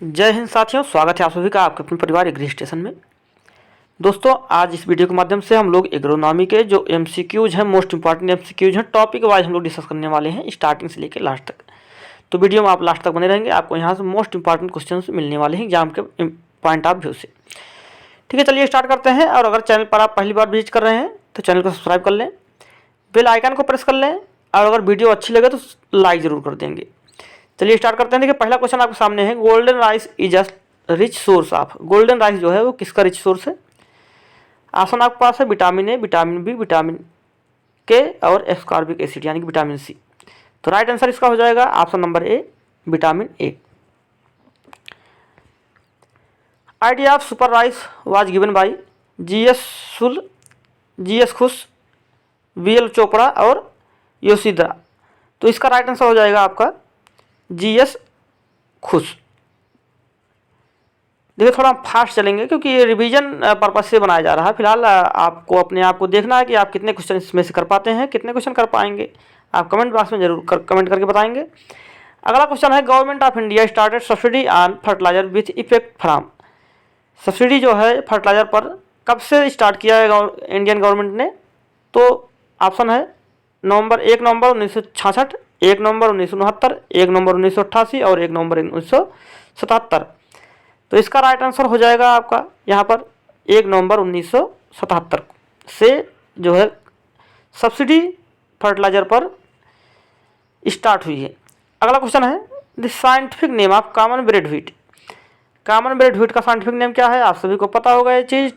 जय हिंद साथियों, स्वागत है आप सभी का आपके अपने परिवार एग्री स्टेशन में। दोस्तों, आज इस वीडियो के माध्यम से हम लोग एग्रोनॉमी के जो एमसीक्यूज हैं, मोस्ट इंपॉर्टेंट एमसीक्यूज हैं, टॉपिक वाइज हम लोग डिस्कस करने वाले हैं स्टार्टिंग से लेकर लास्ट तक। तो वीडियो में आप लास्ट तक बने रहेंगे, आपको यहाँ से मोस्ट इंपॉर्टेंट क्वेश्चन मिलने वाले हैं एग्जाम के पॉइंट ऑफ व्यू से। ठीक है, चलिए स्टार्ट करते हैं। और अगर चैनल पर आप पहली बार विजिट कर रहे हैं तो चैनल को सब्सक्राइब कर लें, बेल आइकन को प्रेस कर लें, और अगर वीडियो अच्छी लगे तो लाइक ज़रूर कर देंगे। चलिए स्टार्ट करते हैं। देखिए, पहला क्वेश्चन आपके सामने है, golden rice is a rich source of. Golden rice जो है वो किसका रिच सोर्स है? ऑप्शन आपके पास है vitamin A, vitamin B, vitamin K और एस्कॉर्बिक एसिड यानी कि विटामिन सी। तो राइट आंसर इसका हो जाएगा option number A, vitamin A. Idea of super rice was given by GS. सुल, जी.एस. खुश, वी.एल. चोपड़ा और योशिदा। तो इसका राइट आंसर हो जाएगा आपका जी.एस. खुश। देखिए, थोड़ा फास्ट चलेंगे क्योंकि ये रिवीजन पर्पज से बनाया जा रहा है। फिलहाल आपको अपने आप को देखना है कि आप कितने क्वेश्चन इसमें से कर पाते हैं, कितने क्वेश्चन कर पाएंगे। आप कमेंट बॉक्स में जरूर कमेंट करके बताएंगे। अगला क्वेश्चन है, government of India started subsidy on fertiliser with effect from. Subsidy जो है फर्टिलाइजर पर कब से स्टार्ट किया है इंडियन गवर्नमेंट ने? तो ऑप्शन है नवंबर 1 नवंबर 1966, 1 नवंबर 1969, 1 नवंबर 1988 और 1 नवंबर 1977। तो इसका राइट आंसर हो जाएगा आपका यहाँ पर 1 नवंबर 1977 से जो है सब्सिडी फर्टिलाइजर पर स्टार्ट हुई है। अगला क्वेश्चन है, the scientific name of common bread wheat. Common bread wheat का साइंटिफिक नेम क्या है? आप सभी को पता होगा ये चीज़।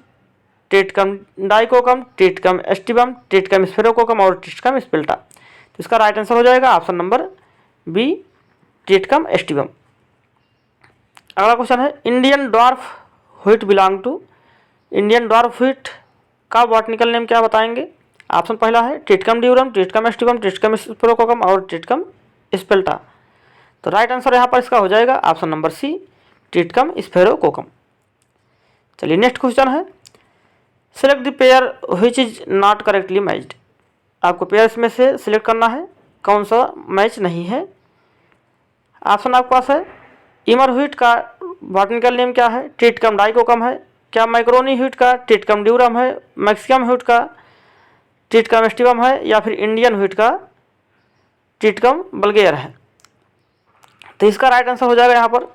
टेटकम डाइकोकम, टेटकम एस्टिबम, टेटकम स्फेरोकोकम और टेटकम स्पेल्टा। तो इसका राइट आंसर हो जाएगा option number B, triticum aestivum. अगला क्वेश्चन है, Indian dwarf wheat belong to. Indian dwarf wheat का बॉटनिकल नेम क्या बताएंगे? ऑप्शन पहला है टेटकम ड्यूरम, टेटकम एस्टिबम, टेटकम स्फेरोकोकम और टेटकम स्पेल्टा। तो राइट आंसर यहाँ पर इसका हो जाएगा ऑप्शन नंबर सी, टेटकम स्फेरोकोकम। चलिए नेक्स्ट क्वेश्चन है, select the pair which is not correctly matched. आपको पेयर्स में से सिलेक्ट करना है कौन सा मैच नहीं है। ऑप्शन आपके पास है, इमर व्हीट का बॉटनिकल नेम क्या है? टेटकम डाइकोकम है। क्या मैक्रोनी व्हीट का टेटकम ड्यूरम है? मैक्सिकम व्हीट का टेटकम एस्टिबम है या फिर इंडियन व्हीट का टेटकम बल्गेयर है? तो इसका राइट आंसर हो जाएगा यहाँ पर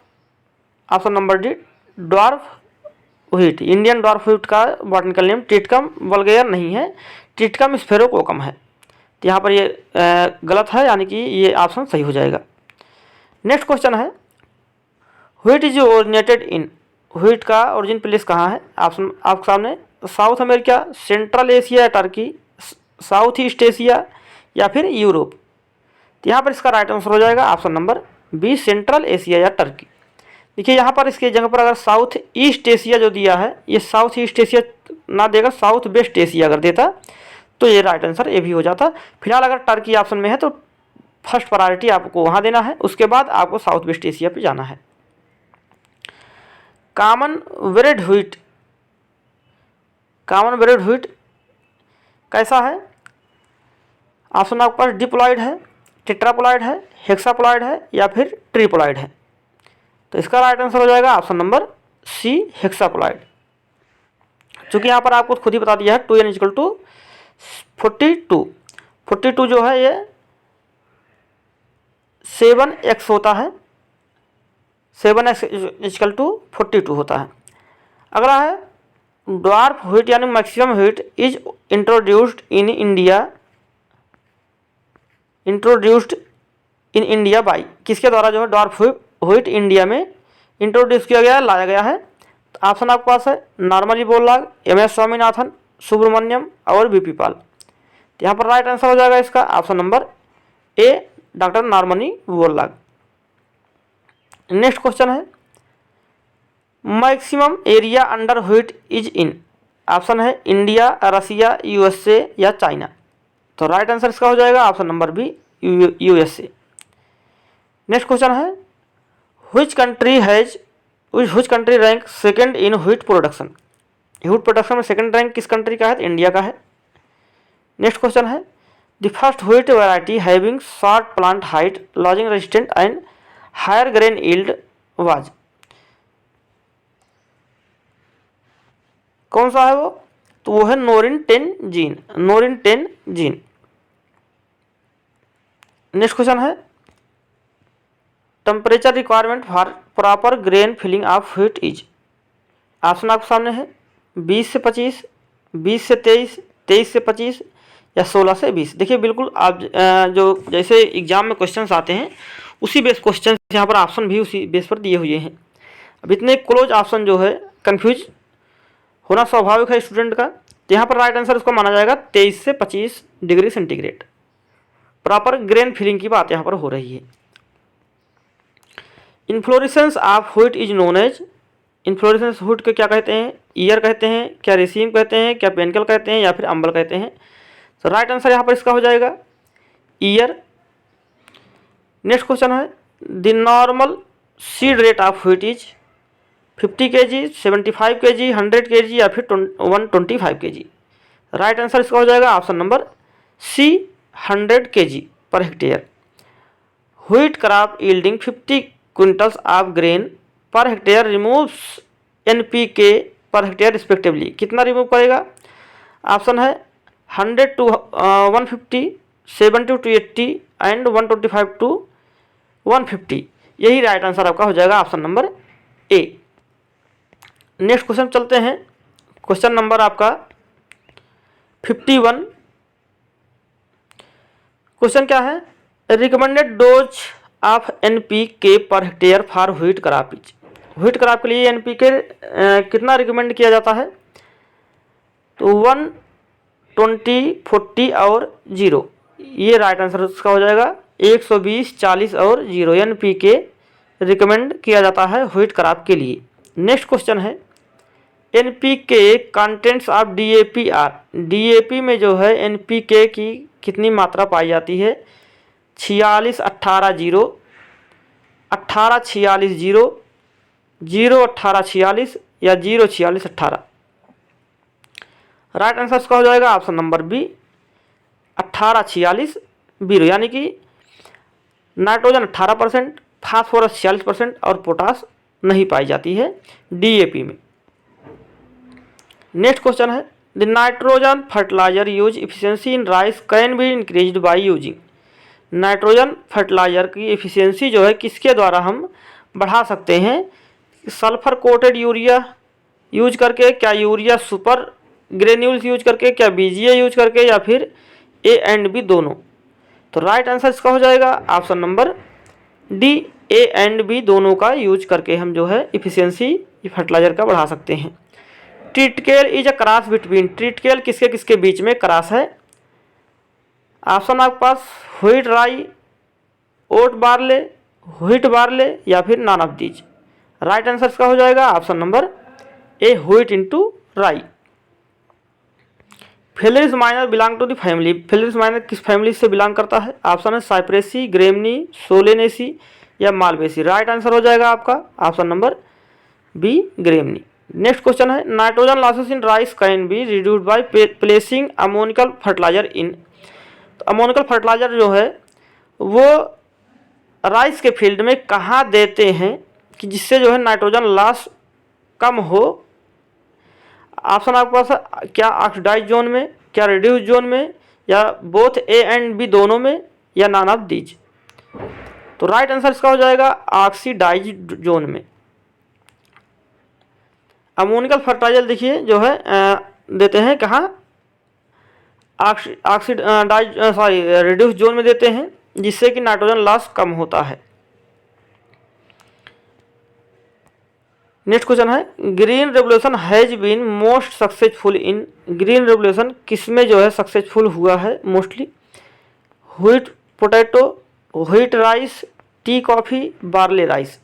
option number D, dwarf wheat. Indian dwarf wheat का बॉटनिकल नेम टेटकम बल्गेयर नहीं है, टेटकम स्फेरोकोकम है। तो यहाँ पर ये गलत है, यानी कि ये ऑप्शन सही हो जाएगा। नेक्स्ट क्वेश्चन है, wheat is originated in. Wheat का ओरिजिन प्लेस कहाँ है? ऑप्शन आपके सामने, साउथ अमेरिका, सेंट्रल एशिया या टर्की, साउथ ईस्ट एशिया या फिर यूरोप। तो यहाँ पर इसका राइट आंसर हो जाएगा option number B, central Asia या टर्की। देखिए, यहाँ पर इसके जगह पर अगर साउथ ईस्ट एशिया जो दिया है, ये साउथ ईस्ट एशिया ना देगा, साउथ वेस्ट एशिया अगर देता तो ये राइट आंसर ए भी हो जाता। फिलहाल अगर टर्की ऑप्शन में है तो फर्स्ट प्रायोरिटी आपको वहाँ देना है, उसके बाद आपको साउथ वेस्ट एशिया पे जाना है। Common bread wheat, common bread wheat कैसा है? ऑप्शन आपके पास डिप्लॉयड है, टेट्राप्लॉयड है, हेक्साप्लॉयड है या फिर ट्रिप्लॉयड है। तो इसका राइट आंसर हो जाएगा ऑप्शन नंबर सी, हेक्साप्लॉयड। चूँकि यहाँ पर आपको खुद ही बता दिया है 2n इक्वल टू 42। 42 जो है ये 7x होता है, 7x इक्वल टू 42 होता है। अगला है, ड्वार्फ व्हीट यानी maximum wheat is introduced in India, introduced in India by. किसके द्वारा जो है ड्वार्फ व्हीट इंडिया में इंट्रोड्यूस किया गया है, लाया गया है? तो ऑप्शन आपके पास है Norman Borlaug, M S. Swaminathan, Subramaniam और बी.पी. पाल। तो यहाँ पर राइट आंसर हो जाएगा इसका option number A, doctor Norman Borlaug. Next question है, maximum area under wheat is in. Option है इंडिया, रसिया, यूएसए या चाइना। तो राइट आंसर इसका हो जाएगा option number B, USA. Next question है, which country rank second in wheat production. Wheat production में second rank किस कंट्री का है? तो इंडिया का है। नेक्स्ट क्वेश्चन है, the first wheat variety having short plant height, lodging resistant and higher grain yield was. कौन सा है वो? तो वो है Norin 10 gene, Norin 10 gene. Next question है temperature requirement for proper grain filling of wheat is. Option आपके सामने है 20 से 25, 20 से 23, 23 से 25 या 16 से 20। देखिए बिल्कुल आप जो जैसे एग्जाम में क्वेश्चंस आते हैं उसी बेस क्वेश्चन यहाँ पर ऑप्शन भी उसी बेस पर दिए हुए हैं। अब इतने क्लोज ऑप्शन जो है कंफ्यूज होना स्वाभाविक है स्टूडेंट का। तो यहाँ पर राइट आंसर इसको माना जाएगा 23 से 25 degree centigrade. Proper grain filling की बात यहाँ पर हो रही है। Inflorescence of wheat is known as. Inflorescence wheat के क्या कहते हैं? ईयर कहते हैं, क्या रेसीम कहते हैं, क्या पेनिकल कहते हैं, या फिर अम्बल कहते हैं? तो राइट आंसर यहाँ पर इसका हो जाएगा ईयर। नेक्स्ट क्वेश्चन है the normal seed rate of wheat is 50 kg, 75 kg, 100 kg या फिर 125 kg। राइट आंसर इसका हो जाएगा option number C 100 kg per hectare. Wheat crop yielding 50 quintals of grain per hectare removes NPK per hectare respectively. कितना remove करेगा? Option है 100 to 150, 70 to 80 and 125 to 150। यही right answer आपका हो जाएगा ऑप्शन नंबर ए। नेक्स्ट क्वेश्चन चलते हैं। Question number आपका 51। क्वेश्चन क्या है? Recommended dose of NPK per hectare for wheat crop is. Wheat crop के लिए NPK कितना रिकमेंड किया जाता है? तो 1, 20, 40 और 0। ये राइट आंसर उसका हो जाएगा 120, 40 और 0 NPK रिकमेंड किया जाता है व्हीट क्रॉप के लिए। नेक्स्ट क्वेश्चन है NPK contents of DAP are. DAP में जो है NPK की कितनी मात्रा पाई जाती है? 46, 18, 0, 18, 46, 0, 0, 18, 46 या 0, 46, 18। राइट आंसर इसका हो जाएगा ऑप्शन नंबर बी 18, 46, 0। यानी कि नाइट्रोजन 18%, फास्फोरस 46% और पोटास नहीं पाई जाती है DAP में। नेक्स्ट क्वेश्चन है the nitrogen fertiliser use efficiency in rice can be increased by using. Nitrogen fertiliser की एफिशिएंसी जो है किसके द्वारा हम बढ़ा सकते हैं? सल्फर कोटेड यूरिया यूज करके, क्या यूरिया सुपर ग्रेन्यूल्स यूज करके, क्या BGA यूज करके, या फिर A एंड B दोनों? तो राइट आंसर इसका हो जाएगा option number D A and B दोनों का यूज करके हम जो है इफिशियंसी फर्टिलाइजर का बढ़ा सकते हैं। Triticale is a cross between. Triticale किसके किसके बीच में क्रॉस है? ऑप्शन आपके पास व्हीट राई, ओट बार्ले, व्हीट बार्ले या फिर none of these. Right answer इसका हो जाएगा option number A wheat into rye. Phalaris minor belong to the family. Phalaris minor किस फैमिली से बिलोंग करता है? ऑप्शन है साइप्रेसी, ग्रेमनी, सोलेनेसी या मालवेसी। राइट आंसर हो जाएगा आपका option number B Gramineae. Next question है nitrogen losses in rice can be reduced by placing ammoniacal fertiliser in. तो अमोनिकल फर्टिलाइजर जो है वो राइस के फील्ड में कहाँ देते हैं कि जिससे जो है नाइट्रोजन लॉस कम हो? ऑप्शन आपके पास है क्या ऑक्सीडाइज जोन में, क्या रिड्यूस जोन में, या बोथ A एंड B दोनों में, या नॉन ऑफ दीज। तो राइट आंसर इसका हो जाएगा ऑक्सीडाइज जोन में। अमोनिकल फर्टिलाइजर देखिए जो है देते हैं कहाँ? रिड्यूस जोन में देते हैं जिससे कि नाइट्रोजन लॉस कम होता है। नेक्स्ट क्वेश्चन है green revolution has been most successful in. Green revolution किस में जो है सक्सेसफुल हुआ है mostly? Wheat potato, wheat rice, tea coffee, barley rice.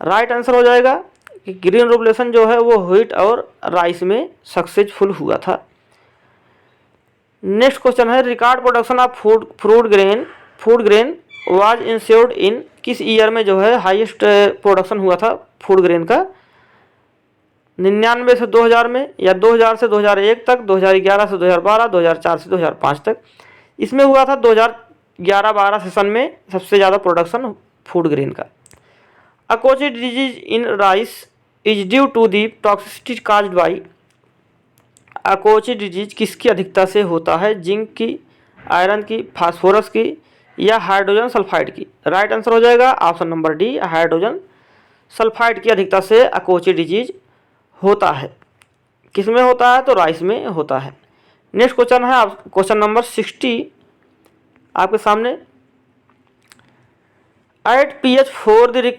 Right answer हो जाएगा कि ग्रीन रेवोल्यूशन जो है वो व्हीट और राइस में सक्सेसफुल हुआ था। नेक्स्ट क्वेश्चन है record production of food grain was ensured in. किस ईयर में जो है हाईएस्ट प्रोडक्शन हुआ था फूड ग्रेन का? 99 से 2000 में, या 2000 से 2001 तक, 2011 से 2012, 2004 से 2005 तक। इसमें हुआ था 2011-12 सेशन में सबसे ज़्यादा प्रोडक्शन फूड ग्रेन का। Akiochi disease in rice is due to the toxicity caused by. Akiochi disease किसकी अधिकता से होता है? जिंक की, आयरन की, फास्फोरस की या हाइड्रोजन सल्फाइड की? राइट आंसर हो जाएगा option number D, hydrogen sulphide की अधिकता से अकोची डिजीज होता है। किस में होता है? तो राइस में होता है। नेक्स्ट क्वेश्चन है क्वेश्चन नंबर 60 आपके सामने। At pH 4 the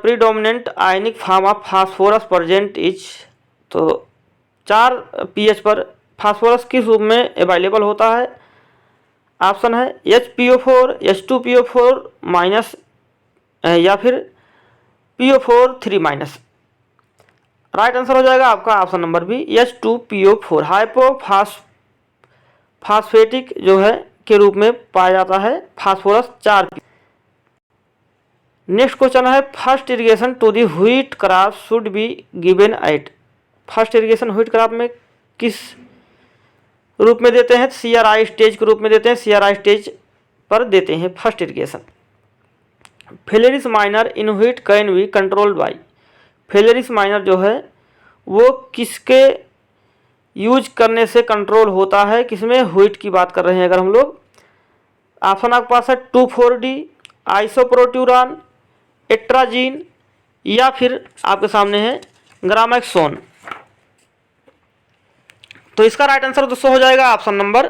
predominant ionic form of phosphorus present is, तो 4 pH पर फास्फोरस किस रूप में अवेलेबल होता है? ऑप्शन है HPO4, H2PO4 माइनस या फिर PO4 3 माइनस। राइट आंसर हो जाएगा आपका ऑप्शन नंबर बी, H2PO4 हाइपोफास्फेटिक जो है के रूप में पाया जाता है फास्फोरस 4। नेक्स्ट क्वेश्चन है first irrigation to the wheat crop should be given at. First irrigation wheat crop में किस रूप में देते हैं? CRI स्टेज के रूप में देते हैं, CRI स्टेज पर देते हैं first irrigation. Phalaris minor in wheat can be controlled by. Phalaris minor जो है वो किसके यूज करने से कंट्रोल होता है? किसमें? व्हीट की बात कर रहे हैं अगर हम लोग। ऑप्शन आपके पास है 2,4-D, आइसोप्रोट्यूरान, एट्राजीन या फिर आपके सामने है ग्रामेक्सोन। तो इसका राइट आंसर दोस्तों हो जाएगा ऑप्शन नंबर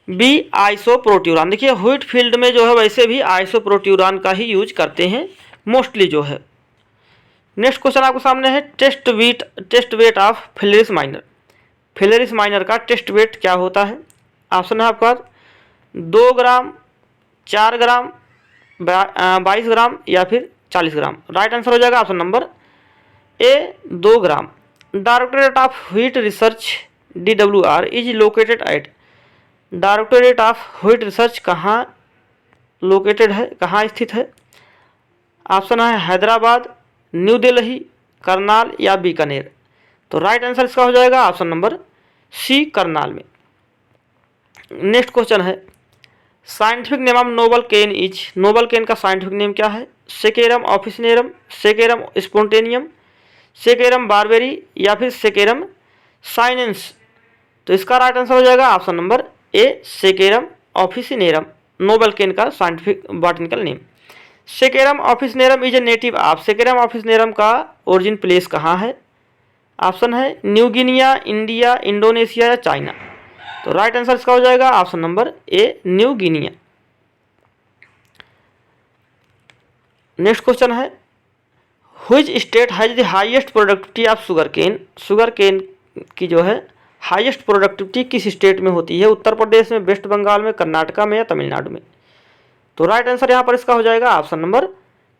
बी, आइसोप्रोट्यूरान। देखिए व्हीट फील्ड में जो है वैसे भी आइसोप्रोट्यूरान का ही यूज करते हैं मोस्टली जो है। नेक्स्ट क्वेश्चन आपके सामने है test weight of Phalaris minor. Phalaris minor का टेस्ट वेट क्या होता है? ऑप्शन है आपका 2 ग्राम, 4 ग्राम, 22 ग्राम या फिर 40 ग्राम। राइट आंसर हो जाएगा option number A, 2 gram. Directorate of wheat research DWR is located at. Directorate of wheat research कहाँ लोकेटेड है, कहाँ स्थित है? ऑप्शन है हैदराबाद, न्यू दिल्ली, करनाल या बीकानेर। तो राइट आंसर इसका हो जाएगा ऑप्शन नंबर सी, करनाल में। नेक्स्ट क्वेश्चन है scientific name of noble cane is. Noble cane का साइंटिफिक नेम क्या है? Saccharum officinarum, Saccharum spontaneum, Saccharum barberi या फिर सेकेरम साइनेंस। तो इसका राइट आंसर हो जाएगा option number A, Saccharum officinarum, noble cane का scientific botanical name. Saccharum officinarum is a native of. Saccharum officinarum का ओरिजिन प्लेस कहाँ है? ऑप्शन है न्यू गिनिया, इंडिया, इंडोनेशिया या चाइना। तो राइट आंसर इसका हो जाएगा option number A, New Guinea. Next question है which state has the highest productivity of sugar cane. Sugar cane की जो है हाईएस्ट प्रोडक्टिविटी किस स्टेट में होती है? उत्तर प्रदेश में, वेस्ट बंगाल में, कर्नाटका में या तमिलनाडु में। तो राइट आंसर यहाँ पर इसका हो जाएगा ऑप्शन नंबर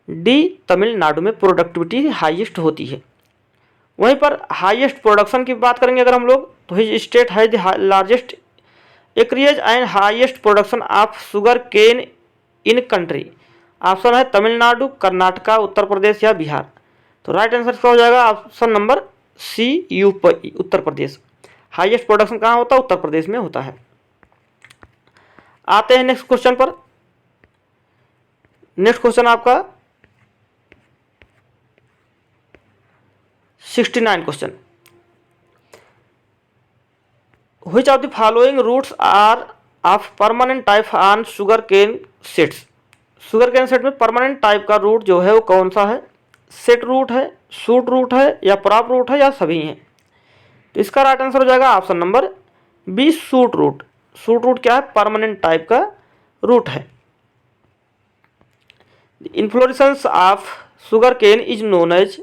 डी, तमिलनाडु में प्रोडक्टिविटी हाईएस्ट होती है। वहीं पर हाईएस्ट प्रोडक्शन की बात करेंगे अगर हम लोग, तो his state has the largest acreage and highest production of sugar cane in country. Option है तमिलनाडु, कर्नाटका, उत्तर प्रदेश या बिहार। तो राइट आंसर इसका हो जाएगा ऑप्शन नंबर सी, UP, Uttar Pradesh. Highest production कहाँ होता है? उत्तर प्रदेश में होता है। आते हैं नेक्स्ट क्वेश्चन पर। नेक्स्ट क्वेश्चन आपका 69 question. Which of the following roots are of permanent type on sugar cane seeds. Sugar cane seed में परमानेंट टाइप का रूट जो है वो कौन सा है? सेट रूट है, शूट रूट है या प्रॉप रूट है या सभी हैं? तो इसका राइट आंसर हो जाएगा option number B, shoot root. Shoot root क्या है? परमानेंट टाइप का रूट है। Inflorescence of sugar cane is known as.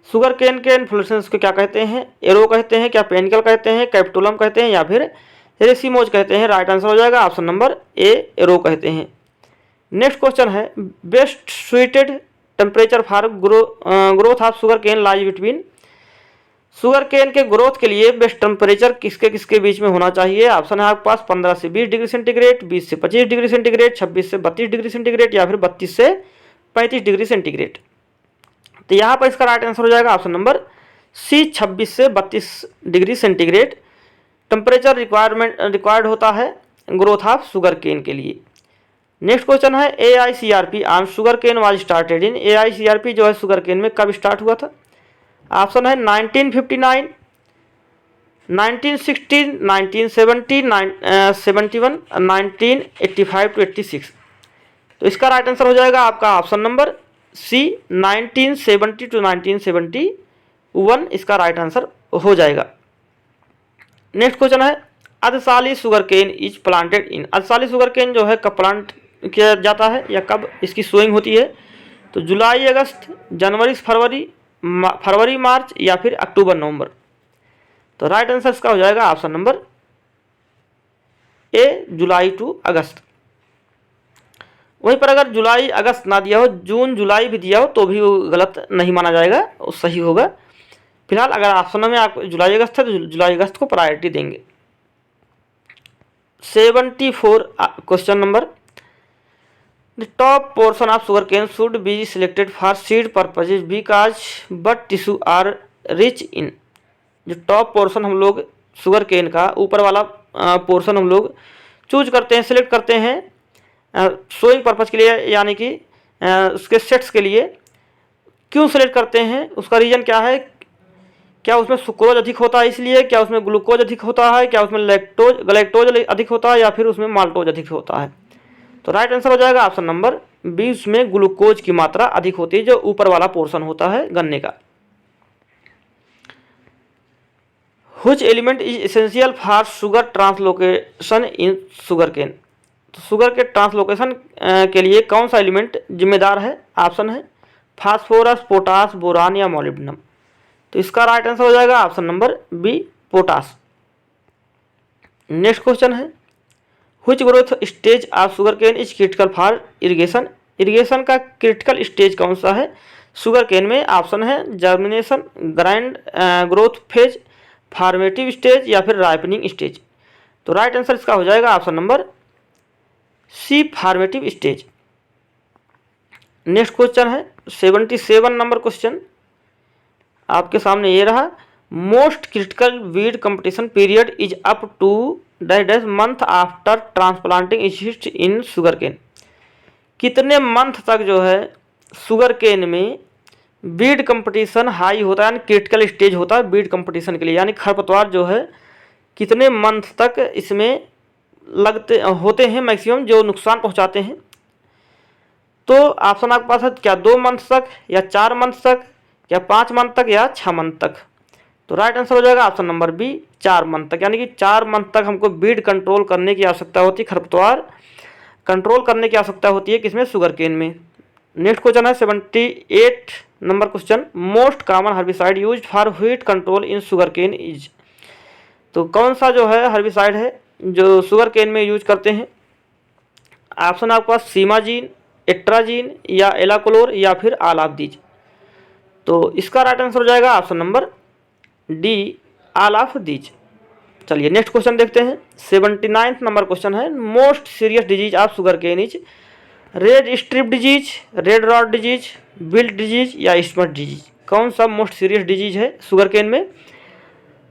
Sugar cane के इन्फ्लोरेसेंस को क्या कहते हैं? एरो कहते हैं, क्या पेनिकल कहते हैं, कैप्टुलम कहते हैं या फिर रेसिमोज कहते हैं? राइट आंसर हो जाएगा ऑप्शन नंबर ए, एरो कहते हैं। नेक्स्ट क्वेश्चन है best suited temperature for growth of sugar cane lies between. Sugar cane के ग्रोथ के लिए बेस्ट टेम्परेचर किसके किसके बीच में होना चाहिए? ऑप्शन है आपके पास 15 से 20 डिग्री सेंटीग्रेड, 20 से 25 डिग्री सेंटीग्रेड, 26 से 32 डिग्री सेंटीग्रेड या फिर 32 से 35 डिग्री सेंटीग्रेड। तो यहाँ पर इसका राइट आंसर हो जाएगा ऑप्शन नंबर सी, 26 से 32 डिग्री सेंटीग्रेड टेम्परेचर रिक्वायर्ड होता है ग्रोथ ऑफ शुगर केन के लिए। नेक्स्ट क्वेश्चन है AICRP on sugar cane was started in. AICRP जो है शुगर केन में कब स्टार्ट हुआ था? ऑप्शन है 1959, 1960, 1970, 71, 1985 to 86। तो इसका राइट आंसर हो जाएगा आपका ऑप्शन नंबर सी, 1970 to 1971 इसका राइट आंसर हो जाएगा। नेक्स्ट क्वेश्चन है, अर्धशाली sugar cane is planted in. अर्धशाली शुगर केन जो है कब प्लांट किया जाता है या कब इसकी सोइंग होती है? तो जुलाई अगस्त, जनवरी फरवरी मार्च या फिर अक्टूबर नवंबर। तो राइट आंसर इसका हो जाएगा option number A, July to August. वहीं पर अगर जुलाई अगस्त ना दिया हो, जून जुलाई भी दिया हो तो भी वो गलत नहीं माना जाएगा, वो सही होगा। फिलहाल अगर ऑप्शन में आप जुलाई अगस्त है तो जुलाई अगस्त को प्रायोरिटी देंगे। 74 question number, the top portion of sugar cane should be selected for seed purposes because bud tissue are rich in. जो टॉप पोर्शन हम लोग शुगर केन का ऊपर वाला पोर्शन हम लोग चूज करते हैं, सिलेक्ट करते हैं सोइंग पर्पज़ के लिए, यानी कि उसके सेट्स के लिए। क्यों सिलेक्ट करते हैं, उसका रीज़न क्या है? क्या उसमें सुक्रोज अधिक होता है इसलिए, क्या उसमें ग्लूकोज अधिक होता है, क्या उसमें गलैक्टोज अधिक होता है या फिर उसमें माल्टोज अधिक होता है? तो राइट आंसर हो जाएगा ऑप्शन नंबर बी, उसमें ग्लूकोज की मात्रा अधिक होती है जो ऊपर वाला पोर्शन होता है गन्ने का। Which element is essential for sugar translocation in sugar cane. तो शुगर के ट्रांसलोकेशन के लिए कौन सा एलिमेंट जिम्मेदार है? ऑप्शन है फास्फोरस, पोटास, बोरान या मोलिब्डेनम। तो इसका राइट आंसर हो जाएगा option number B, potash. Next question है, which growth stage of sugar cane is critical for irrigation. Irrigation का क्रिटिकल स्टेज कौन सा है शुगर केन में? ऑप्शन है germination, grand growth phase, formative stage या फिर राइपनिंग स्टेज। तो राइट आंसर इसका हो जाएगा option number C, formative stage. Next question है 77 नंबर क्वेश्चन आपके सामने ये रहा, most critical weed competition period is up to dash month after transplanting is in sugar cane. कितने मंथ तक जो है शुगर केन में बीड कंपटीशन हाई होता है, यानी क्रिटिकल स्टेज होता है बीड कंपटीशन के लिए, यानी खरपतवार जो है कितने मंथ तक इसमें लगते होते हैं मैक्सिमम, जो नुकसान पहुंचाते हैं। तो ऑप्शन आपके पास है, क्या 2 मंथ तक या 4 मंथ तक या 5 मंथ तक या 6 मंथ तक। तो राइट आंसर हो जाएगा ऑप्शन नंबर बी, 4 मंथ तक, यानी कि 4 मंथ तक हमको बीड कंट्रोल करने की आवश्यकता होती है, खरपतवार कंट्रोल करने की आवश्यकता होती है किसमें? शुगर केन में। नेक्स्ट क्वेश्चन है 78 नंबर question, most common herbicide use for weed control in sugar cane is. तो कौन सा जो है हर्बिसाइड है जो शुगर केन में यूज करते हैं? ऑप्शन आपके पास सीमाजीन, एट्राजीन या एलाकोलोर या फिर ऑल ऑफ दीज। तो इसका राइट आंसर हो जाएगा option number D, all of these. चलिए नेक्स्ट क्वेश्चन देखते हैं 79 नंबर क्वेश्चन है, most serious disease of sugar cane is red stripe disease, red rot disease, wilt disease या स्मट डिजीज। कौन सा मोस्ट सीरियस डिजीज है शुगर केन में?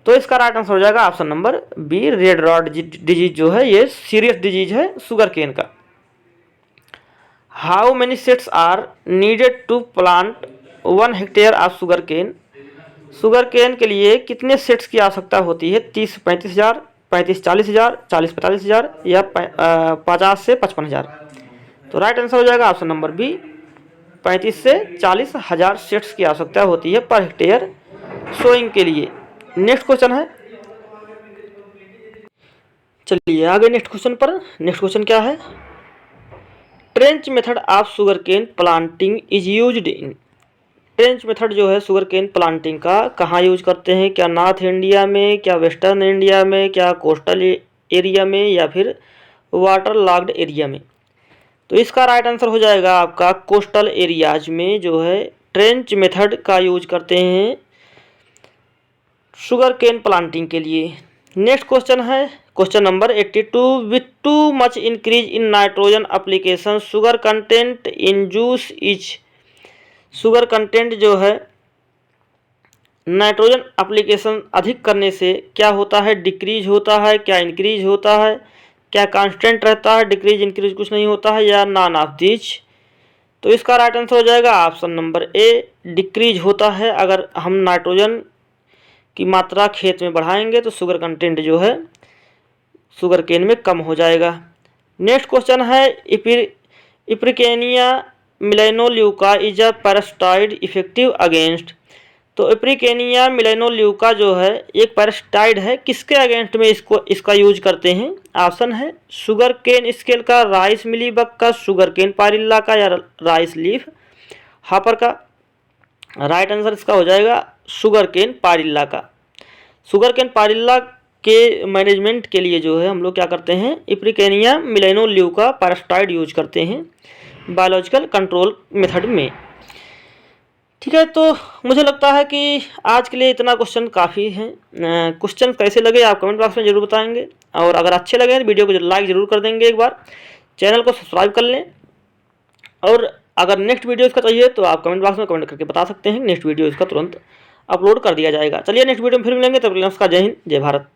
तो इसका राइट आंसर हो जाएगा option number B, red rot disease जो है ये सीरियस डिजीज है शुगर केन का। How many sets are needed to plant 1 hectare of sugar cane. Sugar cane के लिए कितने सेट्स की आवश्यकता होती है? 30-35 हज़ार, 35-40 हज़ार, 40-45 हज़ार या 50 से 55 हज़ार। तो राइट आंसर हो जाएगा ऑप्शन नंबर बी, 35 से 40 हज़ार सेट्स की आवश्यकता होती है पर हेक्टेयर सोइंग के लिए। नेक्स्ट क्वेश्चन है, चलिए आगे नेक्स्ट क्वेश्चन पर। नेक्स्ट क्वेश्चन क्या है, trench method of sugar cane planting is used in. Trench method जो है शुगर केन प्लांटिंग का कहाँ यूज करते हैं? क्या नॉर्थ इंडिया में, क्या वेस्टर्न इंडिया में, क्या कोस्टल एरिया में या फिर वाटर लॉग्ड एरिया में। तो इसका राइट आंसर हो जाएगा आपका कोस्टल एरियाज में जो है ट्रेंच मेथड का यूज करते हैं शुगर केन प्लांटिंग के लिए। नेक्स्ट क्वेश्चन है question number 82, with too much increase in nitrogen application sugar content in juice is. Sugar content जो है नाइट्रोजन एप्लीकेशन अधिक करने से क्या होता है? डिक्रीज होता है, क्या इंक्रीज होता है, क्या कांस्टेंट रहता है, डिक्रीज इंक्रीज कुछ नहीं होता है या नॉन ऑफ दीज। तो इसका राइट आंसर हो जाएगा ऑप्शन नंबर ए, डिक्रीज होता है। अगर हम नाइट्रोजन की मात्रा खेत में बढ़ाएंगे तो शुगर कंटेंट जो है शुगर केन में कम हो जाएगा। नेक्स्ट क्वेश्चन है Epiricania melanoleuca is a parasite effective against. तो इप्रिकेनिया मिलेनोल्यूका जो है एक पैरासाइट है, किसके अगेंस्ट में इसका यूज करते हैं? ऑप्शन है शुगर केन स्केल का, राइस मिलीबग का, शुगर केन पारिल्ला का या राइस लीफ हापर का। राइट आंसर इसका हो जाएगा शुगर केन पारिल्ला का। शुगर केन पारिल्ला के मैनेजमेंट के लिए जो है हम लोग क्या करते हैं, इप्रिकेनिया मिलेनोल्यूका पैरासाइट यूज करते हैं बायोलॉजिकल कंट्रोल मेथड में। ठीक है, तो मुझे लगता है कि आज के लिए इतना क्वेश्चन काफ़ी है। क्वेश्चन कैसे लगे आप कमेंट बॉक्स में ज़रूर बताएंगे, और अगर अच्छे लगे तो वीडियो को लाइक ज़रूर कर देंगे, एक बार चैनल को सब्सक्राइब कर लें। और अगर नेक्स्ट वीडियो इसका चाहिए तो आप कमेंट बॉक्स में कमेंट करके बता सकते हैं, नेक्स्ट वीडियो इसका तुरंत अपलोड कर दिया जाएगा। चलिए नेक्स्ट वीडियो में फिर मिलेंगे, तब तक नमस्कार, जय हिंद, जय भारत।